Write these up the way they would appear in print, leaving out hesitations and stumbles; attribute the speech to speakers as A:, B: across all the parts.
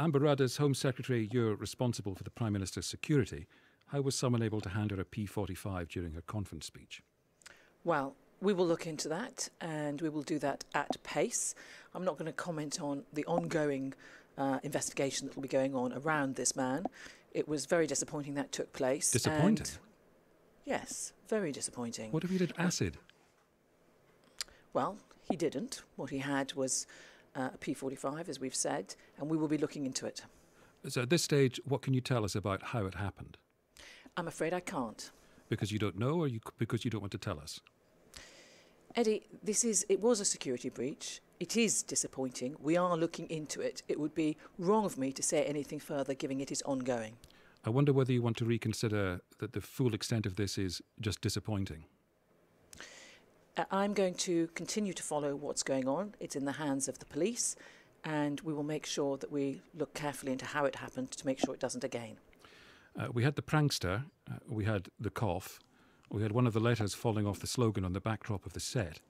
A: Amber Rudd, as Home Secretary, you're responsible for the Prime Minister's security. How was someone able to hand her a P45 during her conference speech?
B: Well, we will look into that, and we will do that at pace. I'm not going to comment on the ongoing investigation that will be going on around this man. It was very disappointing that took place.
A: Disappointing?
B: Yes, very disappointing.
A: What if he did acid?
B: Well, he didn't. What he had was a P45, as we've said, and we will be looking into it.
A: So at this stage, what can you tell us about how it happened?
B: I'm afraid I can't.
A: Because you don't know, or because you don't want to tell us?
B: Eddie, it was a security breach. It is disappointing. We are looking into it. It would be wrong of me to say anything further, given it is ongoing.
A: I wonder whether you want to reconsider that the full extent of this is just disappointing.
B: I'm going to continue to follow what's going on. It's in the hands of the police, and we will make sure that we look carefully into how it happened to make sure it doesn't again.
A: We had the prankster, we had the cough, we had one of the letters falling off the slogan on the backdrop of the set.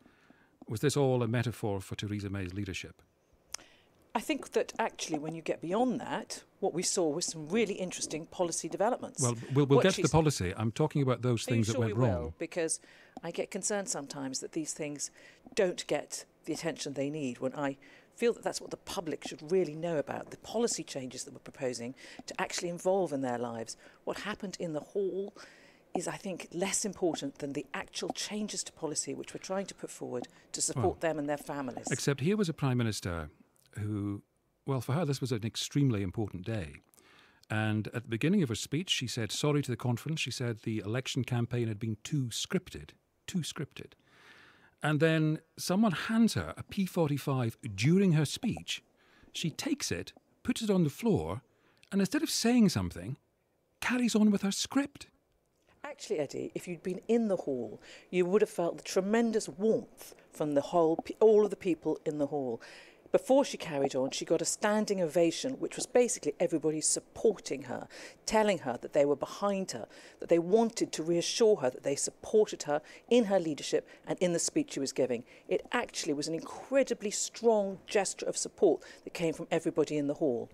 A: Was this all a metaphor for Theresa May's leadership?
B: I think that actually when you get beyond that, what we saw was some really interesting policy developments.
A: Well, we'll get to the policy. I'm talking about those things that went wrong.
B: Will, because I get concerned sometimes that these things don't get the attention they need, when I feel that that's what the public should really know about, the policy changes that we're proposing to actually involve in their lives. What happened in the hall is, I think, less important than the actual changes to policy which we're trying to put forward to support them and their families.
A: Except here was a Prime Minister who, well, for her this was an extremely important day. And at the beginning of her speech, she said sorry to the conference. She said the election campaign had been too scripted. And then someone hands her a P45 during her speech. She takes it, puts it on the floor, and instead of saying something, carries on with her script.
B: Actually, Eddie, if you'd been in the hall, you would have felt the tremendous warmth from all of the people in the hall. Before she carried on, she got a standing ovation, which was basically everybody supporting her, telling her that they were behind her, that they wanted to reassure her that they supported her in her leadership and in the speech she was giving. It actually was an incredibly strong gesture of support that came from everybody in the hall.